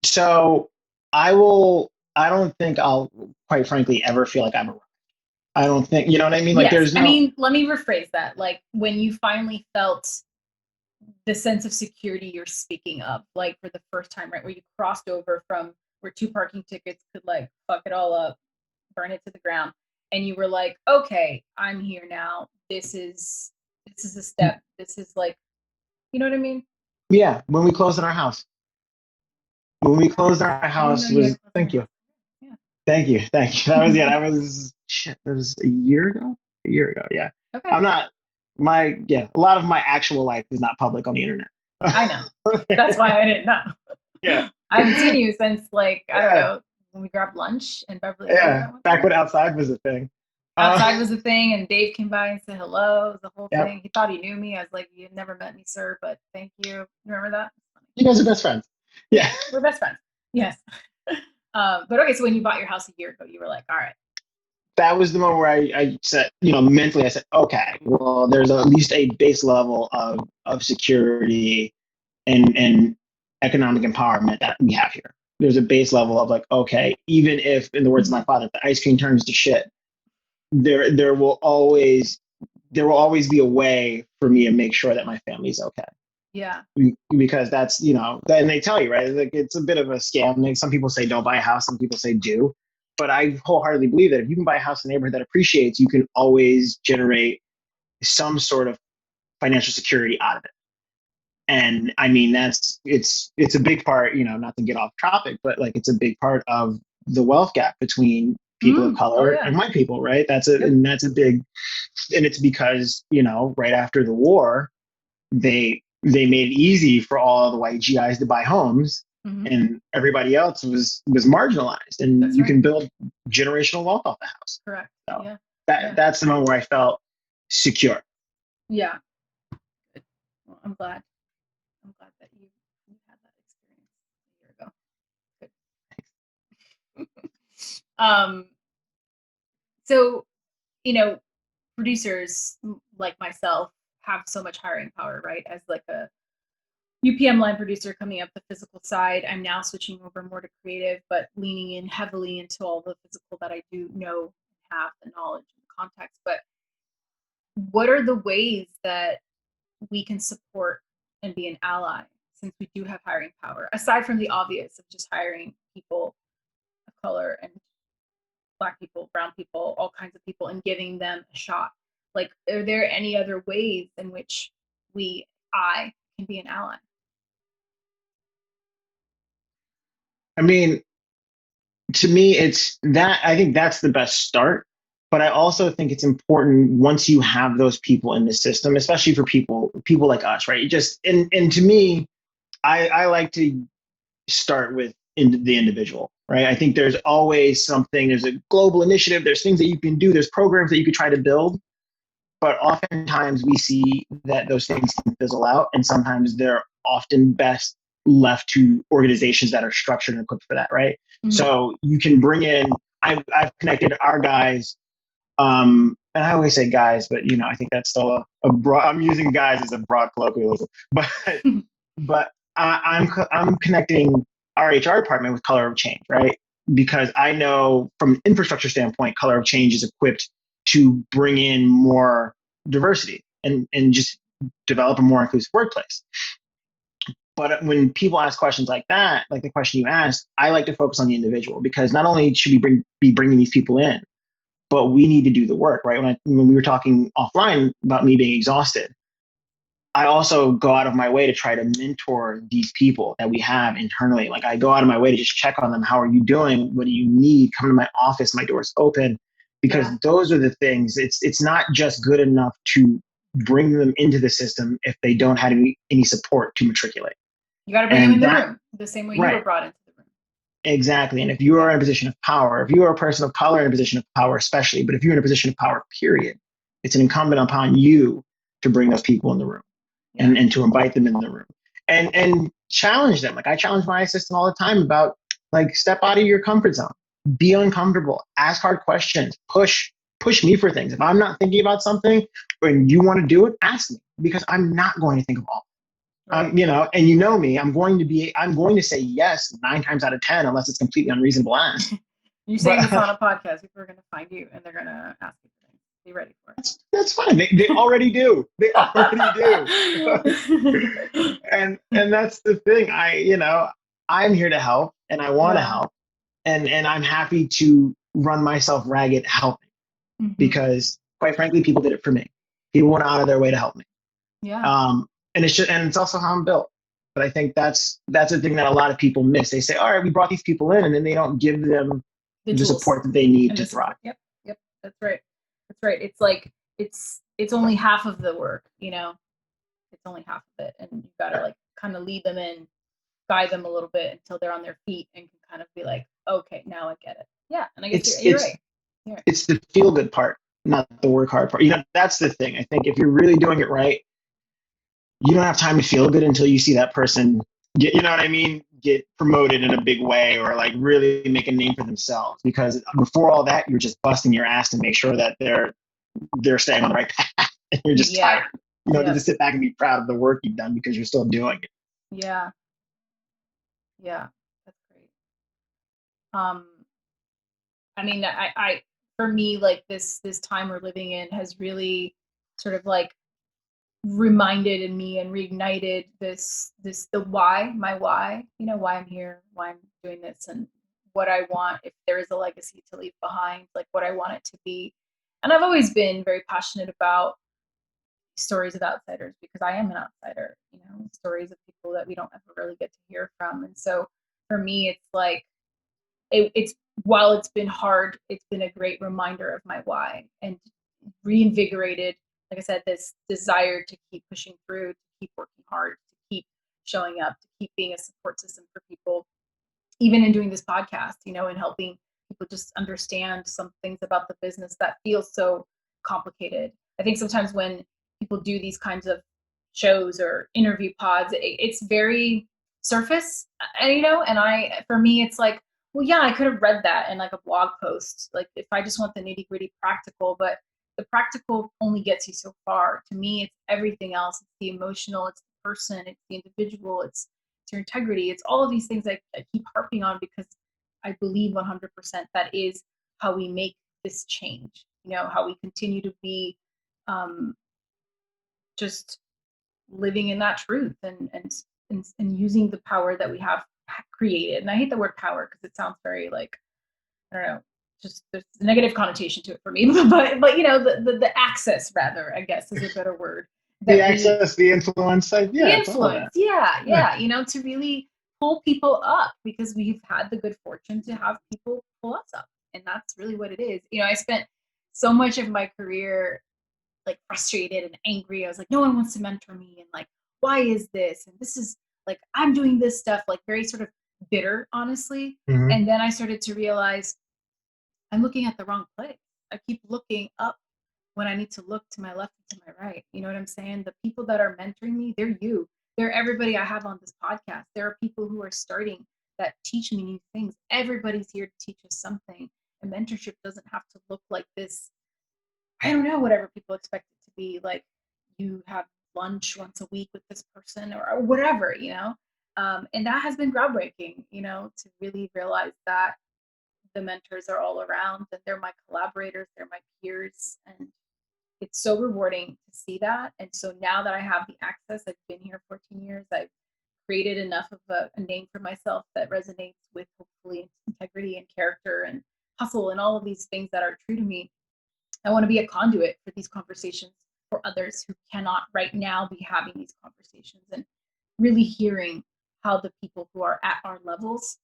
So I don't think I'll quite frankly ever feel like I've arrived. I don't think, you know what I mean? Like yes. Let me rephrase that. Like when you finally felt the sense of security you're speaking of, like for the first time, right? Where you crossed over from where 2 parking tickets could like fuck it all up, burn it to the ground. And you were like, okay, I'm here now. This is a step. This is like, you know what I mean? Yeah. When we closed on our house. Thank you. Yeah. Thank you. That was a year ago. Yeah. Okay. A lot of my actual life is not public on the internet. I know. That's why I didn't know. Yeah. I haven't seen you since I don't know, when we grabbed lunch in Beverly Hills. Yeah. Back when outside was a thing. Outside was a thing, and Dave came by and said hello. It was the whole thing. He thought he knew me. I was like, "You've never met me, sir, but thank you." You remember that? You guys are best friends. Yeah. We're best friends. Yes. But okay, so when you bought your house a year ago, you were like, all right. That was the moment where I said, mentally, I said, okay, well, there's at least a base level of security and economic empowerment that we have here. There's a base level of like, okay, even if, in the words of my father, if the ice cream turns to shit, there will always be a way for me to make sure that my family's okay. Yeah. Because that's, and they tell you, right? Like it's a bit of a scam. Like some people say don't buy a house, some people say do. But I wholeheartedly believe that if you can buy a house in a neighborhood that appreciates, you can always generate some sort of financial security out of it. And I mean, it's a big part, not to get off topic, but like it's a big part of the wealth gap between people of color and white people, right? And it's because, right after the war, they made it easy for all the white GIs to buy homes, and everybody else was marginalized. And you can build generational wealth off the house. Correct. So that's the moment where I felt secure. Yeah. Good. Well, I'm glad that you had that experience a year ago. Good. So, producers like myself have so much hiring power, right? As like a UPM line producer coming up the physical side, I'm now switching over more to creative, but leaning in heavily into all the physical that I do know, have the knowledge and the context. But what are the ways that we can support and be an ally, since we do have hiring power, aside from the obvious of just hiring people of color and Black people, brown people, all kinds of people, and giving them a shot? Like, are there any other ways in which I can be an ally? I mean, to me, it's that I think that's the best start. But I also think it's important once you have those people in the system, especially for people like us, right? And to me, I like to start with the individual, right? I think there's always something, there's a global initiative, there's things that you can do, there's programs that you could try to build. But oftentimes we see that those things can fizzle out, and sometimes they're often best left to organizations that are structured and equipped for that, right? Mm-hmm. So you can bring in, I've connected our guys And I always say guys, but you know, I think that's still a broad. I'm using guys as a broad colloquialism, but I'm connecting our HR department with Color of Change, right? Because I know from an infrastructure standpoint, Color of Change is equipped to bring in more diversity and just develop a more inclusive workplace. But when people ask questions like that, like the question you asked, I like to focus on the individual, because not only should we be bringing these people in, but we need to do the work, right? When we were talking offline about me being exhausted, I also go out of my way to try to mentor these people that we have internally. Like, I go out of my way to just check on them. How are you doing? What do you need? Come to my office. My door's open. Because those are the things. It's not just good enough to bring them into the system if they don't have any support to matriculate. You got to bring them in the room the same way you were brought into the room. Exactly. And if you are in a position of power, if you are a person of color in a position of power especially, but if you're in a position of power, period, it's an incumbent upon you to bring those people in the room and to invite them in the room and challenge them. Like, I challenge my assistant all the time about, like, step out of your comfort zone, be uncomfortable, ask hard questions, push me for things. If I'm not thinking about something and you want to do it, ask me, because I'm not going to think of all. You know, and you know me, I'm going to say yes 9 times out of 10, unless it's completely unreasonable ask. You're saying it's on a podcast, people are going to find you and they're going to ask you for things. Be ready for it. That's fine. They already do. They already do. and that's the thing. I'm here to help, and I want to help, and I'm happy to run myself ragged helping, because quite frankly, people did it for me. People went out of their way to help me. Yeah. And it's also how I'm built. But I think that's the thing that a lot of people miss. They say, all right, we brought these people in, and then they don't give them the support that they need to thrive. Yep. That's right. It's like, it's only half of the work, you know? It's only half of it. And you've got to, like, kind of lead them in, guide them a little bit until they're on their feet and can kind of be like, okay, now I get it. Yeah. And I guess you're right. It's the feel good part, not the work hard part. You know, that's the thing. I think if you're really doing it right, you don't have time to feel good until you see that person get, you know what I mean, get promoted in a big way, or like really make a name for themselves. Because before all that, you're just busting your ass to make sure that they're staying on the right path, and you're just tired. You don't need to sit back and be proud of the work you've done, because you're still doing it. Yeah, that's great. I mean, I for me, like, this time we're living in has really sort of like reminded me and reignited my why, you know, why I'm here, why I'm doing this, and what I want, if there is a legacy to leave behind, like what I want it to be. And I've always been very passionate about stories of outsiders, because I am an outsider, you know, stories of people that we don't ever really get to hear from. And so for me, it's like, it's while it's been hard, it's been a great reminder of my why, and reinvigorated, like I said, this desire to keep pushing through, to keep working hard, to keep showing up, to keep being a support system for people, even in doing this podcast, you know, and helping people just understand some things about the business that feels so complicated. I think sometimes when people do these kinds of shows or interview pods, it's very surface, and you know, and for me, it's like, well, yeah, I could have read that in like a blog post, like if I just want the nitty gritty practical, but the practical only gets you so far. To me, it's everything else. It's the emotional, it's the person, it's the individual, it's your integrity. It's all of these things I keep harping on, because I believe 100% that is how we make this change. You know, how we continue to be just living in that truth and using the power that we have created. And I hate the word power, because it sounds very, like, I don't know, just there's a negative connotation to it for me. but you know, the access, rather, I guess, is a better word. The access, the influence, the influence, yeah, you know, to really pull people up, because we've had the good fortune to have people pull us up, and that's really what it is. You know, I spent so much of my career like frustrated and angry. I was like, no one wants to mentor me, and like, why is this? And this is like, I'm doing this stuff, like very sort of bitter, honestly. And then I started to realize I'm looking at the wrong place. I keep looking up when I need to look to my left and to my right. You know what I'm saying? The people that are mentoring me, they're you. They're everybody I have on this podcast. There are people who are starting that teach me new things. Everybody's here to teach us something. And mentorship doesn't have to look like this I don't know, whatever people expect it to be, like you have lunch once a week with this person or whatever, and that has been groundbreaking, to really realize that the mentors are all around and they're my collaborators, they're my peers, and it's so rewarding to see that. And so now that I have the access, I've been here 14 years, I've created enough of a name for myself that resonates with hopefully integrity and character and hustle and all of these things that are true to me. I want to be a conduit for these conversations for others who cannot right now be having these conversations, and really hearing how the people who are at our levels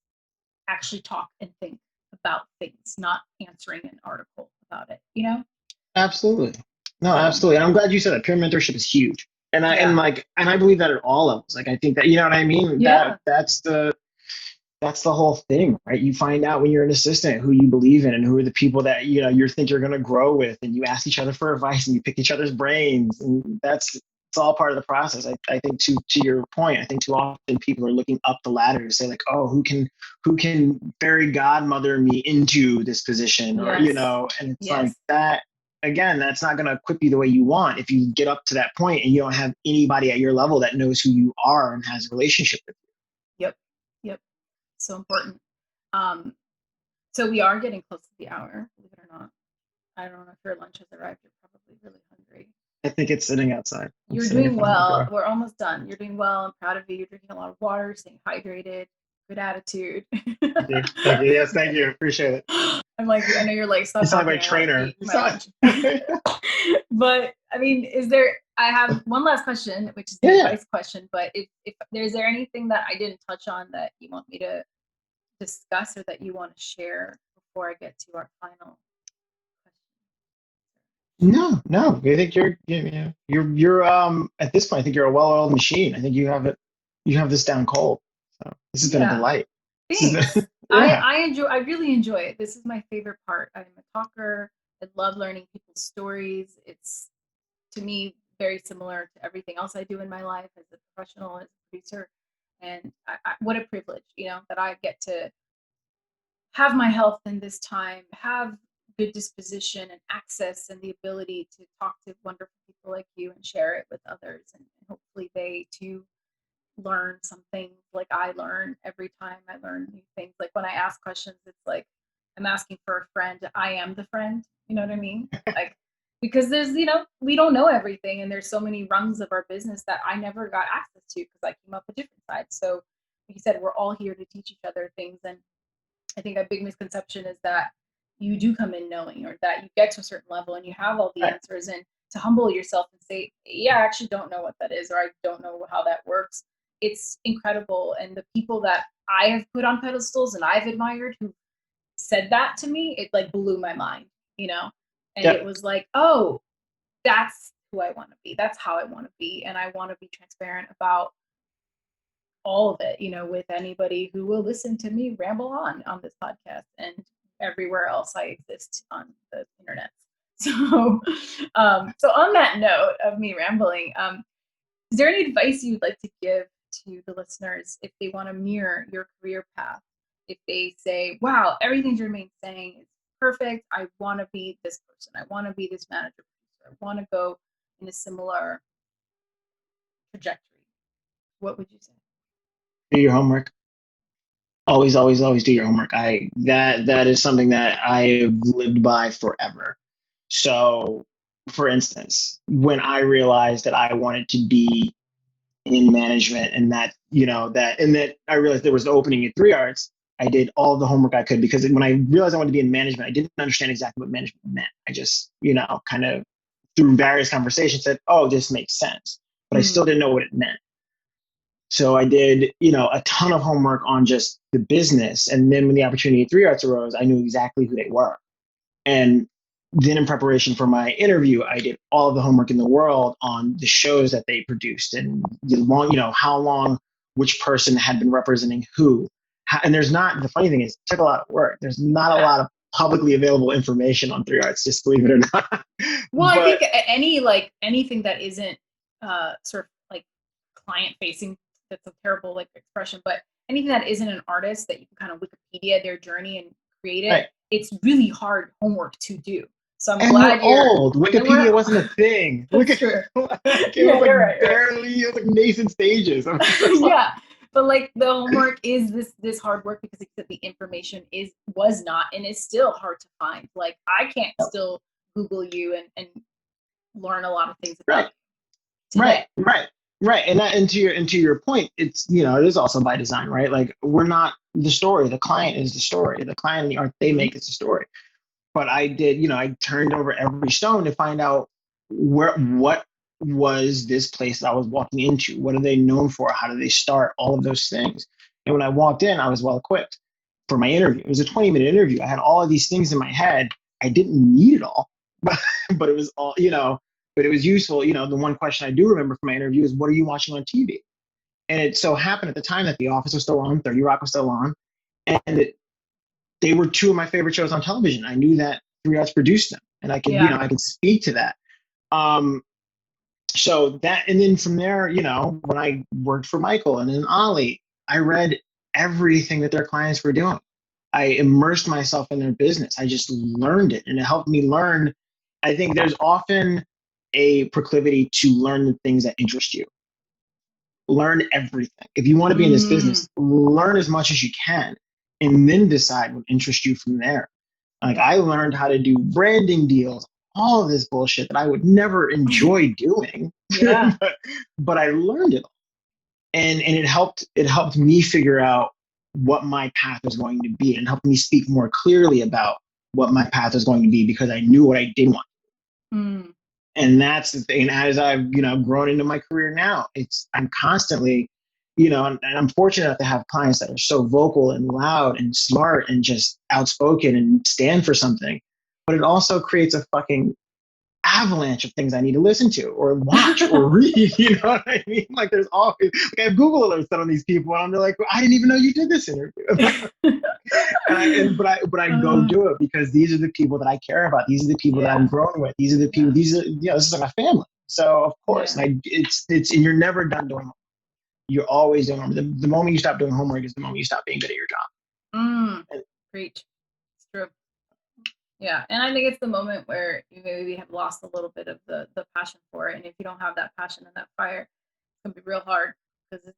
actually talk and think about things, not answering an article about it, Absolutely. No, absolutely. And I'm glad you said that. Peer mentorship is huge. And I believe that at all levels. Like, I think that, you know what I mean? Yeah. That's the whole thing, right? You find out when you're an assistant who you believe in and who are the people that, you think you're going to grow with, and you ask each other for advice and you pick each other's brains. And it's all part of the process. I think to your point, I think too often people are looking up the ladder to say like, oh, who can fairy godmother me into this position? Yes. Or, and it's like that. Again, that's not going to equip you the way you want if you get up to that point and you don't have anybody at your level that knows who you are and has a relationship with you. Yep. So important. So we are getting close to the hour, believe it or not. I don't know if your lunch has arrived. You're probably really hungry. I think it's sitting outside. You're doing well. We're almost done. You're doing well. I'm proud of you. You're drinking a lot of water, staying hydrated, good attitude. Thank you. Yes, thank you. Appreciate it. I'm like, I know you're like, stop. It's not my trainer. But I mean, I have one last question, which is the advice question, but if is there anything that I didn't touch on that you want me to discuss or that you want to share before I get to our final question? No. I think you're at this point, I think you're a well-oiled machine. I think you have this down cold. So this has been a delight. Thanks. I really enjoy it. This is my favorite part. I'm a talker. I love learning people's stories. It's, to me, very similar to everything else I do in my life as a professional, as a producer. And what a privilege, that I get to have my health in this time, have good disposition and access and the ability to talk to wonderful people like you and share it with others. And hopefully they too learn something like I learn every time I learn new things. Like when I ask questions, it's like I'm asking for a friend. I am the friend. You know what I mean? Like, because there's, we don't know everything, and there's so many rungs of our business that I never got access to because I came up a different side. So like you said, we're all here to teach each other things. And I think a big misconception is that you do come in knowing, or that you get to a certain level and you have all the answers, and to humble yourself and say, yeah, I actually don't know what that is, or I don't know how that works. It's incredible. And the people that I have put on pedestals and I've admired who said that to me, it like blew my mind, and it was like, oh, that's who I want to be. That's how I want to be. And I want to be transparent about all of it, with anybody who will listen to me ramble on this podcast and everywhere else I exist on the internet. So, so on that note of me rambling, is there any advice you'd like to give to the listeners if they want to mirror your career path? If they say, wow, everything Jermaine's saying is perfect. I want to be this person. I want to be this manager. I want to go in a similar trajectory. What would you say? Do your homework. Always do your homework. That is something that I have lived by forever. So, for instance, when I realized that I wanted to be in management, and that I realized there was an opening at 3 Arts, I did all the homework I could, because when I realized I wanted to be in management, I didn't understand exactly what management meant. I just, kind of through various conversations said, oh, this makes sense. But I still didn't know what it meant. So I did, a ton of homework on just the business. And then when the opportunity at 3 Arts arose, I knew exactly who they were. And then in preparation for my interview, I did all of the homework in the world on the shows that they produced and how long, which person had been representing who. And the funny thing is, it took a lot of work. There's not a lot of publicly available information on 3 Arts, just believe it or not. Well, I think anything that isn't sort of like client facing, that's a terrible expression, but anything that isn't an artist that you can kind of Wikipedia their journey and create it, it's really hard homework to do. So I'm and glad we're you're old. Wikipedia wasn't a thing. That's true. It was like barely, it was like nascent stages. Yeah. But like the homework is this hard work because the information was not and is still hard to find. Like I can't still Google you and learn a lot of things about you today. Right. And to your point, it's, you know, it is also by design, right? Like we're not the story. The client is the story. The client and the art they make is the story. But I did, you know, I turned over every stone to find out what was this place that I was walking into? What are they known for? How do they start? All of those things. And when I walked in, I was well equipped for my interview. It was a 20-minute interview. I had all of these things in my head. I didn't need it all, but it was all, you know, but it was useful. You know, the one question I do remember from my interview is, what are you watching on TV? And it so happened at the time that The Office was still on, 30 Rock was still on, and they were two of my favorite shows on television. I knew that 3 Arts produced them, and I could, you know, I could speak to that. So that, and then from there, you know, when I worked for Michael and then Ollie, I read everything that their clients were doing. I immersed myself in their business. I just learned it, and it helped me learn. I think there's often a proclivity to learn the things that interest you. Learn everything. If you want to be in this business, learn as much as you can, and then decide what interests you from there. Like I learned how to do branding deals, all of this bullshit that I would never enjoy doing, but I learned it all. And it helped me figure out what my path was going to be, and helped me speak more clearly about what my path was going to be, because I knew what I did want. And that's the thing. As I've, you know, grown into my career now, I'm constantly, you know, and I'm fortunate enough to have clients that are so vocal and loud and smart and just outspoken and stand for something. But it also creates a fucking avalanche of things I need to listen to or watch or read. You know what I mean? Like there's always, like I have Google alerts set on these people, and I'm like, well, I didn't even know you did this interview. But I go do it because these are the people that I care about. These are the people that I'm growing with. These are the people. These are, you know, this is like a family. So of course, and it's and you're never done doing homework. You're always doing homework. The moment you stop doing homework is the moment you stop being good at your job. Preach. It's true. Yeah, and I think it's the moment where you maybe have lost a little bit of the passion for it, and if you don't have that passion and that fire, it's gonna be real hard because it's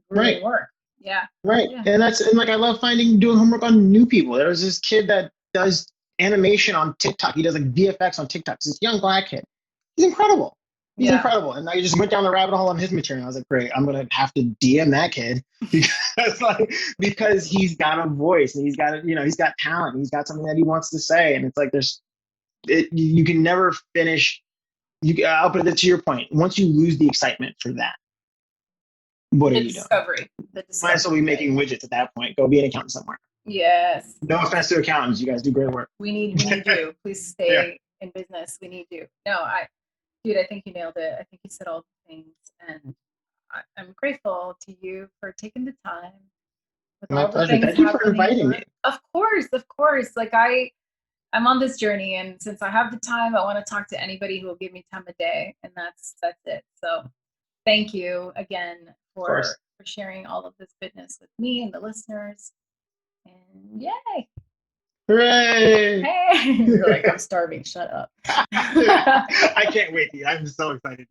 grueling work. Yeah. And like I love doing homework on new people. There was this kid that does animation on TikTok. He does like VFX on TikTok. It's this young black kid. He's incredible. He's incredible. And I just went down the rabbit hole on his material. I was like, great, I'm gonna have to DM that kid because he's got a voice and he's got, you know, he's got talent. He's got something that he wants to say. And it's like you can never finish. I'll put it to your point. Once you lose the excitement for that, what are you doing? The discovery. Might as well be making widgets at that point. Go be an accountant somewhere. Yes. No offense to accountants. You guys do great work. We need you. Please stay in business. We need you. No, Dude, I think you nailed it. I think you said all the things, and I'm grateful to you for taking the time. My pleasure. Thank you for inviting me. Of course. Like I'm on this journey, and since I have the time, I want to talk to anybody who will give me time of day, and that's it. So, thank you again for sharing all of this goodness with me and the listeners. And yay! Hooray! Hey, you're like, I'm starving. Shut up. I can't wait. I'm so excited.